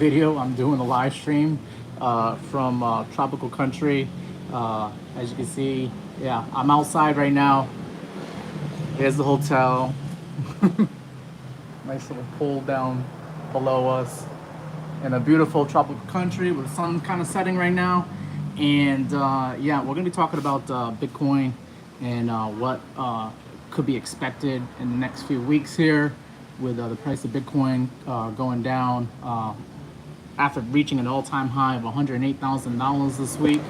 video. I'm doing a live stream from tropical country. As you can see, yeah, I'm outside right now. Here's the hotel. Nice little pool down below us in a beautiful tropical country with the sun kind of setting right now. And yeah, we're gonna be talking about Bitcoin and what could be expected in the next few weeks here with the price of Bitcoin going down after reaching an all-time high of $108,000 this week.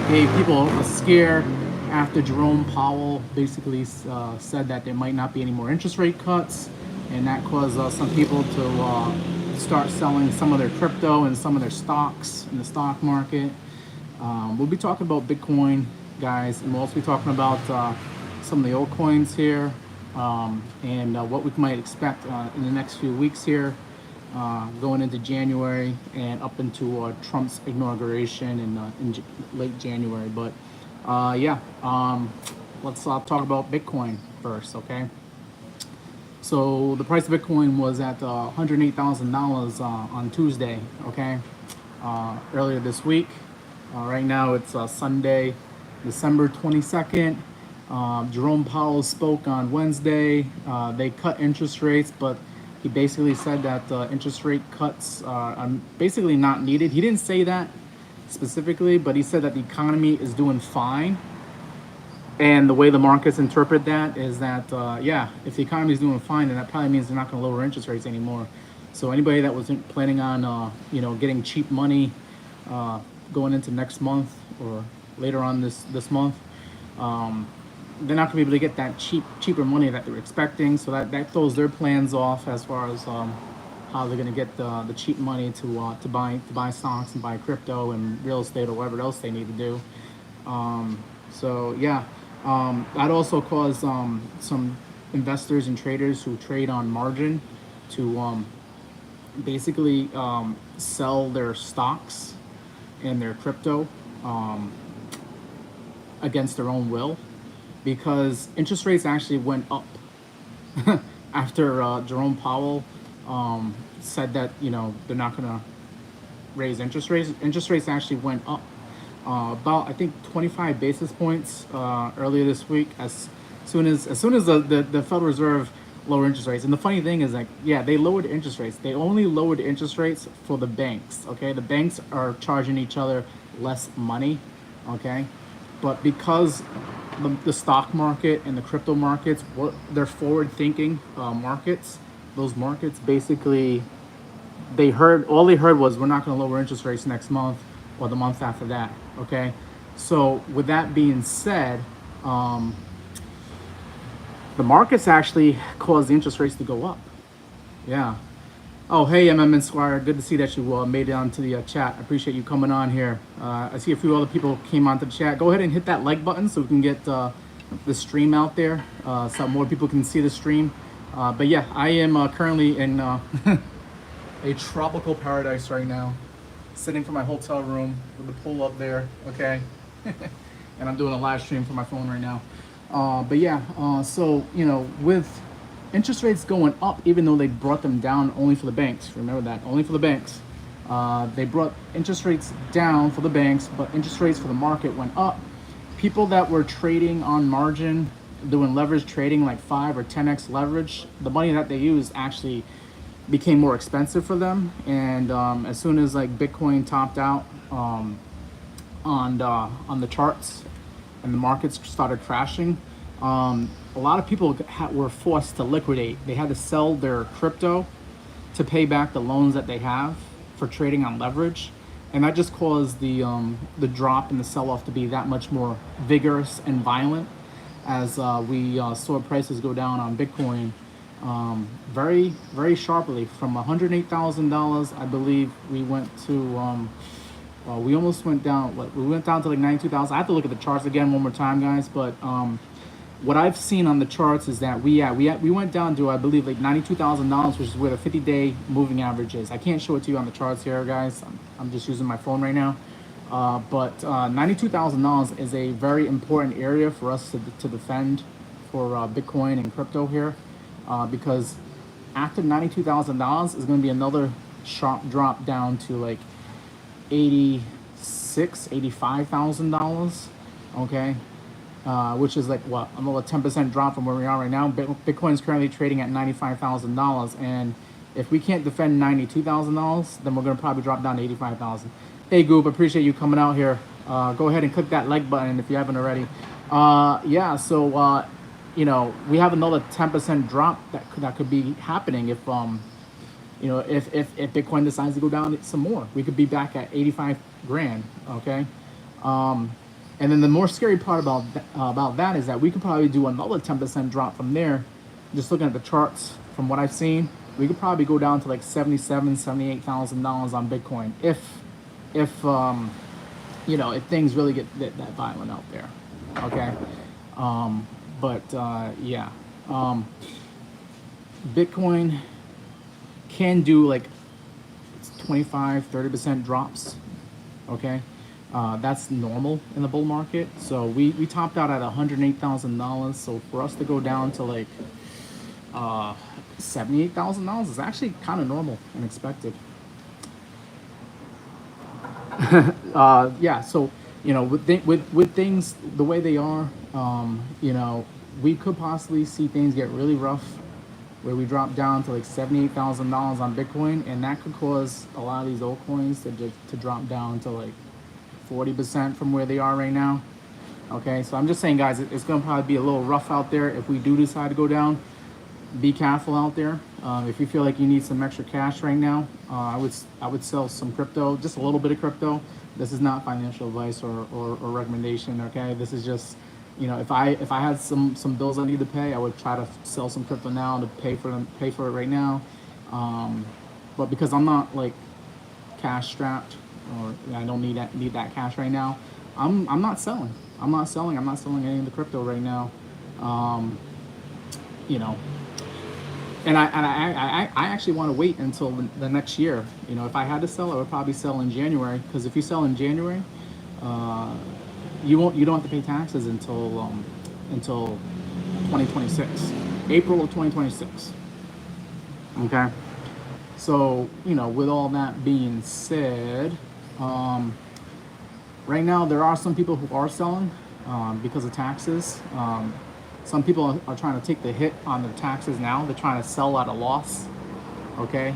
Gave people a scare after Jerome Powell basically said that there might not be any more interest rate cuts, and that caused some people to start selling some of their crypto and some of their stocks in the stock market. We'll be talking about Bitcoin, guys, and we'll also be talking about some of the altcoins here and what we might expect in the next few weeks here, going into January and up into Trump's inauguration in late January. But yeah, let's talk about Bitcoin first, okay? So the price of Bitcoin was at $108,000 on Tuesday, okay? Earlier this week. Right now it's Sunday, December 22nd. Jerome Powell spoke on Wednesday. They cut interest rates, but he basically said that interest rate cuts are basically not needed. He didn't say that specifically, but he said that the economy is doing fine. And the way the markets interpret that is that, yeah, if the economy is doing fine, then that probably means they're not going to lower interest rates anymore. So anybody that was planning on, you know, getting cheap money going into next month or later on this month, they're not going to be able to get that cheaper money that they're expecting. So that throws their plans off as far as how they're going to get the cheap money to buy stocks and buy crypto and real estate or whatever else they need to do. So yeah, that also caused some investors and traders who trade on margin to basically sell their stocks and their crypto against their own will, because interest rates actually went up after Jerome Powell said that, you know, they're not going to raise interest rates. Interest rates actually went up about, I think, 25 basis points earlier this week, as soon as the Federal Reserve lowered interest rates. And the funny thing is, like, yeah, they lowered interest rates. They only lowered interest rates for the banks, okay? The banks are charging each other less money, okay? But because the stock market and the crypto markets, they're forward-thinking markets, those markets basically, all they heard was, we're not going to lower interest rates next month or the month after that, okay? So with that being said, the markets actually caused the interest rates to go up. Yeah. Oh, hey, MMN Squire. Good to see that you made it onto the chat. I appreciate you coming on here. I see a few other people came onto the chat. Go ahead and hit that like button so we can get the stream out there, so more people can see the stream. But yeah, I am currently in a tropical paradise right now, sitting from my hotel room with the pool up there, okay? And I'm doing a live stream from my phone right now. But yeah, so, you know, with interest rates going up, even though they brought them down only for the banks, remember that, only for the banks. They brought interest rates down for the banks, but interest rates for the market went up. People that were trading on margin, doing leverage trading, like 5 or 10x leverage, the money that they used actually became more expensive for them. And as soon as like Bitcoin topped out on the charts and the markets started crashing, a lot of people were forced to liquidate. They had to sell their crypto to pay back the loans that they have for trading on leverage, and that just caused the drop and the sell-off to be that much more vigorous and violent, as we saw prices go down on Bitcoin very, very sharply from $108,000. I believe we went to we almost went down. We went down to like 92,000. I have to look at the charts again one more time, guys. But what I've seen on the charts is that we went down to, I believe, like $92,000, which is where the 50-day moving average is. I can't show it to you on the charts here, guys. I'm just using my phone right now. But $92,000 is a very important area for us to defend for Bitcoin and crypto here, because after $92,000 is going to be another sharp drop down to like $85,000, okay, which is like what, another 10% drop from where we are right now. Bitcoin is currently trading at $95,000, and if we can't defend $92,000, then we're gonna probably drop down to 85,000. Hey Goop, appreciate you coming out here. Go ahead and click that like button if you haven't already. Yeah, so you know, we have another 10% drop that could be happening if you know, if Bitcoin decides to go down some more. We could be back at 85 grand, okay? And then the more scary part about that is that we could probably do another 10% drop from there. Just looking at the charts from what I've seen, we could probably go down to like $78,000 on Bitcoin if you know, if things really get that violent out there, okay? Yeah, Bitcoin can do like 25-30% drops, okay? That's normal in the bull market. So we topped out at $108,000. So for us to go down to like $78,000 is actually kind of normal and expected. Yeah, so you know, with things the way they are, you know, we could possibly see things get really rough, where we drop down to like $78,000 on Bitcoin, and that could cause a lot of these altcoins to drop down to like 40% from where they are right now. Okay, so I'm just saying, guys, it's gonna probably be a little rough out there if we do decide to go down. Be careful out there. If you feel like you need some extra cash right now, I would sell some crypto, just a little bit of crypto. This is not financial advice or recommendation. Okay, this is just, you know, if I had some bills I need to pay, I would try to sell some crypto now to pay for it right now. But because I'm not like cash strapped, or I don't need that cash right now, I'm not selling. I'm not selling any of the crypto right now. You know, and I actually want to wait until the next year. You know, if I had to sell, I would probably sell in January, because if you sell in January, you don't have to pay taxes until 2026, April of 2026. Okay. So, you know, with all that being said, right now there are some people who are selling because of taxes. Some people are trying to take the hit on their taxes now. They're trying to sell at a loss, okay?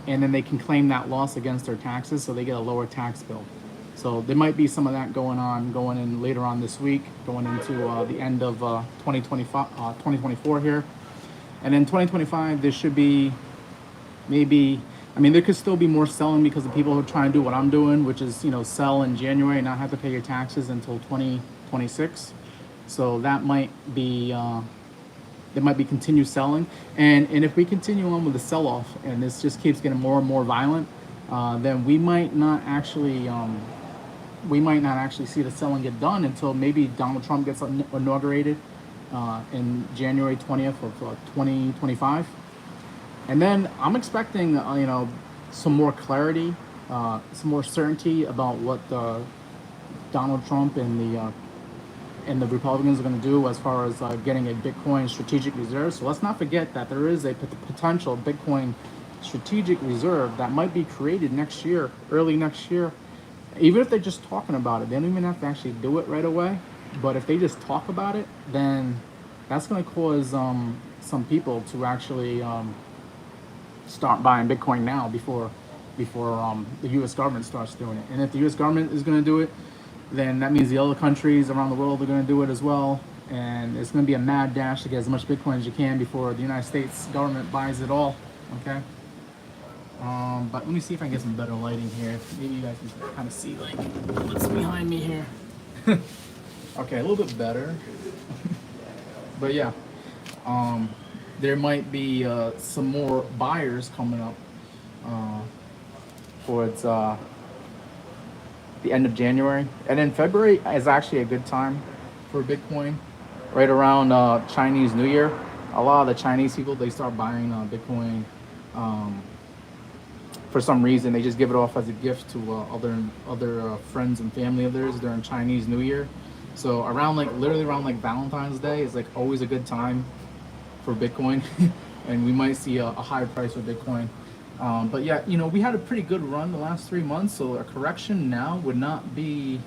And then they can claim that loss against their taxes, so they get a lower tax bill. So there might be some of that going in later on this week, going into the end of 2024 here. And then 2025, there should be maybe, I mean, there could still be more selling because of people who are trying to do what I'm doing, which is, you know, sell in January and not have to pay your taxes until 2026. So that might be, there might be continued selling. And if we continue on with the sell-off and this just keeps getting more and more violent, then we might not actually see the selling get done until maybe Donald Trump gets inaugurated in January 20th of 2025. And then I'm expecting, you know, some more clarity, some more certainty about what Donald Trump and the Republicans are going to do as far as getting a Bitcoin strategic reserve. So let's not forget that there is a potential Bitcoin strategic reserve that might be created next year, early next year. Even if they're just talking about it, they don't even have to actually do it right away. But if they just talk about it, then that's going to cause some people to actually start buying Bitcoin now before the U.S. government starts doing it. And if the U.S. government is going to do it, then that means the other countries around the world are going to do it as well. And it's going to be a mad dash to get as much Bitcoin as you can before the United States government buys it all. Okay. But let me see if I can get some better lighting here. Maybe you guys can kind of see like what's behind me here. Okay, a little bit better. But yeah, there might be some more buyers coming up towards the end of January. And then February is actually a good time for Bitcoin, right around Chinese New Year. A lot of the Chinese people, they start buying Bitcoin. For some reason, they just give it off as a gift to other friends and family of theirs during Chinese New Year. So literally around Valentine's Day is like always a good time for Bitcoin. And we might see a higher price for Bitcoin. But yeah, we had a pretty good run the last 3 months, so a correction now would not be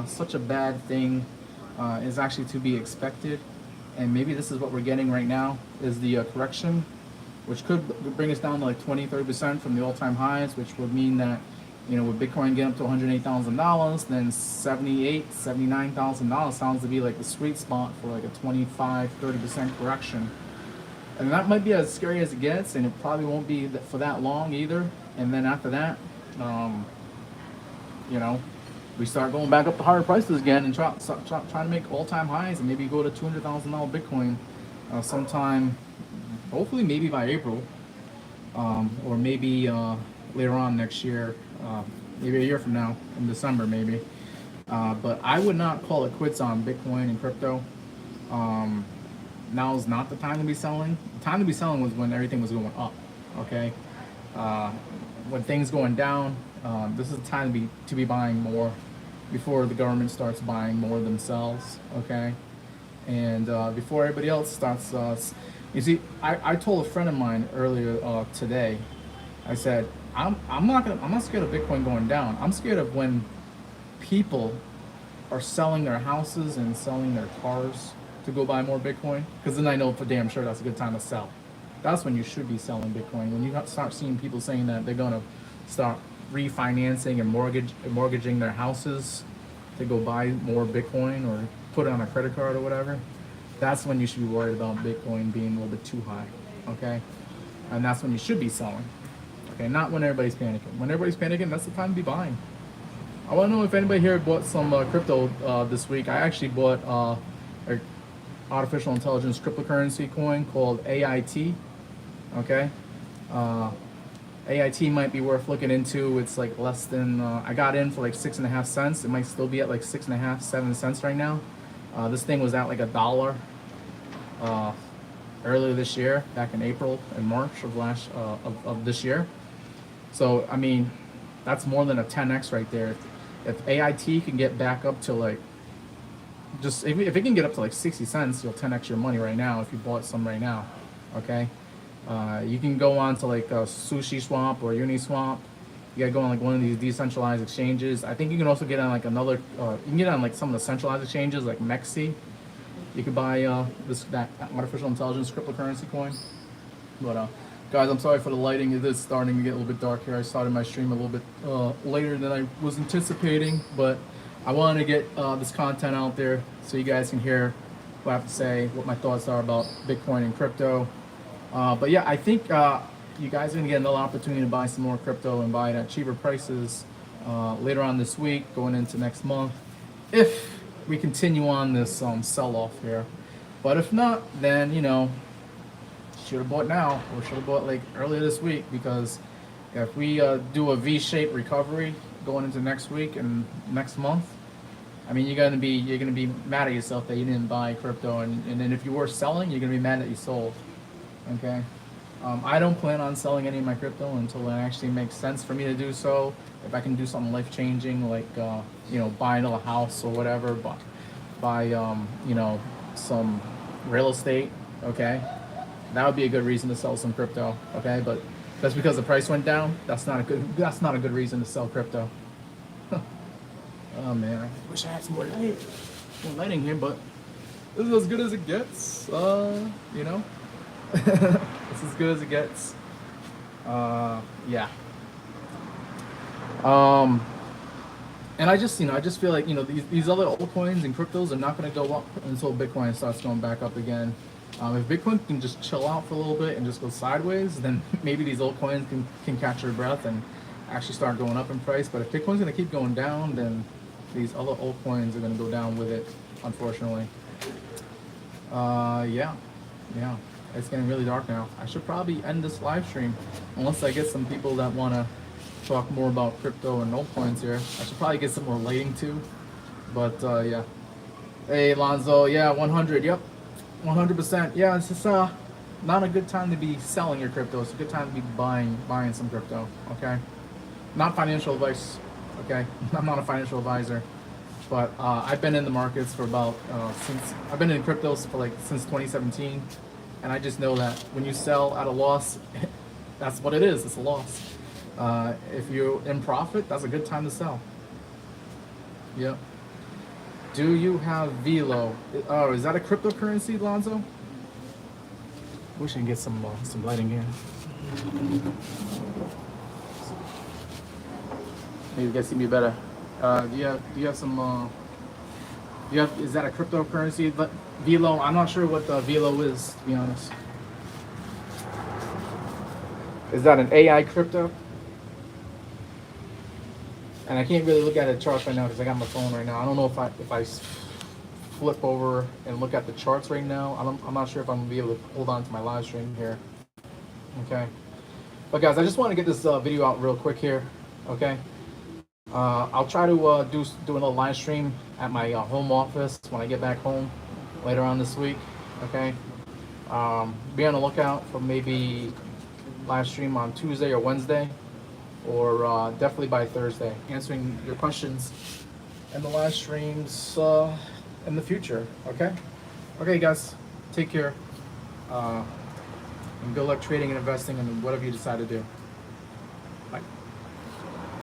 such a bad thing. Is actually to be expected, and maybe this is what we're getting right now is the correction, which could bring us down to like 20-30% from the all-time highs, which would mean that with Bitcoin getting up to $108,000, then $79,000 sounds to be like the sweet spot for like a 25-30% correction. And that might be as scary as it gets, and it probably won't be for that long either. And then after that, you know, we start going back up to higher prices again and try to make all-time highs and maybe go to $200,000 Bitcoin sometime, hopefully maybe by April, or maybe later on next year, maybe a year from now in December maybe. But I would not call it quits on Bitcoin and crypto. Now is not the time to be selling. The time to be selling was when everything was going up. Okay, when things going down, this is the time to be buying more before the government starts buying more themselves. Okay, and before everybody else starts. You see, I told a friend of mine earlier today. I said I'm not scared of Bitcoin going down. I'm scared of when people are selling their houses and selling their cars to go buy more Bitcoin, because then I know for damn sure that's a good time to sell. That's when you should be selling Bitcoin. When you start seeing people saying that they're gonna start refinancing and mortgaging their houses to go buy more Bitcoin or put it on a credit card or whatever, that's when you should be worried about Bitcoin being a little bit too high. Okay, and that's when you should be selling. Okay, not when everybody's panicking. When everybody's panicking, that's the time to be buying. I want to know if anybody here bought some crypto this week. I actually bought a artificial intelligence cryptocurrency coin called AIT. Okay, AIT might be worth looking into. It's like less than I got in for like 6.5 cents. It might still be at like 6.5, 7 cents right now. This thing was at like $1 earlier this year, back in April and March of this year. So I mean, that's more than a 10x right there. If AIT can get back up to like, just if it can get up to like 60 cents, you'll 10x your money right now if you bought some right now. Okay, you can go on to like Sushi Swap or Uniswap. You gotta go on like one of these decentralized exchanges. I think you can also get on like another. You can get on like some of the centralized exchanges like Mexi. You could buy that artificial intelligence cryptocurrency coin. But guys, I'm sorry for the lighting. It is starting to get a little bit dark here. I started my stream a little bit later than I was anticipating, but I wanted to get this content out there so you guys can hear what I have to say, what my thoughts are about Bitcoin and crypto. But yeah, I think you guys are going to get another opportunity to buy some more crypto and buy it at cheaper prices later on this week, going into next month, if we continue on this sell-off here. But if not, then should have bought now, or should have bought like earlier this week, because if we do a V-shaped recovery going into next week and next month, I mean, you're gonna be mad at yourself that you didn't buy crypto, and then if you were selling, you're gonna be mad that you sold. Okay, I don't plan on selling any of my crypto until it actually makes sense for me to do so. If I can do something life-changing, like buy another house or whatever, but buy some real estate, okay, that would be a good reason to sell some crypto. Okay, but that's because the price went down. That's not a good reason to sell crypto. Oh man, I wish I had some more lighting here, but this is as good as it gets. This is as good as it gets. Yeah. And I just feel like these other altcoins and cryptos are not going to go up until Bitcoin starts going back up again. If Bitcoin can just chill out for a little bit and just go sideways, then maybe these altcoins can catch their breath and actually start going up in price. But if Bitcoin's going to keep going down, then these other altcoins are going to go down with it, unfortunately. Yeah, it's getting really dark now. I should probably end this live stream, unless I get some people that want to talk more about crypto and altcoins here. I should probably get some more lighting too. But yeah. Hey, Lonzo. Yeah, 100. Yep, 100%. Yeah, it's just not a good time to be selling your crypto. It's a good time to be buying some crypto. Okay, not financial advice. Okay, I'm not a financial advisor, but I've been in the markets for about since I've been in cryptos for like since 2017, and I just know that when you sell at a loss, that's what it is. It's a loss. If you're in profit, that's a good time to sell. Yep. Do you have Velo? Oh, is that a cryptocurrency, Lonzo? Wish I can get some lighting here. Maybe you guys see me better. Do you have some? Is that a cryptocurrency? Velo? I'm not sure what the Velo is, to be honest. Is that an AI crypto? And I can't really look at the charts right now because I got my phone right now. I don't know if I flip over and look at the charts right now. I'm not sure if I'm gonna be able to hold on to my live stream here. Okay. But guys, I just want to get this video out real quick here. Okay. I'll try to do a little live stream at my home office when I get back home later on this week. Okay. Be on the lookout for maybe live stream on Tuesday or Wednesday, or definitely by Thursday, answering your questions and the live streams in the future. Okay. Okay, guys. Take care. And good luck trading and investing and whatever you decide to do.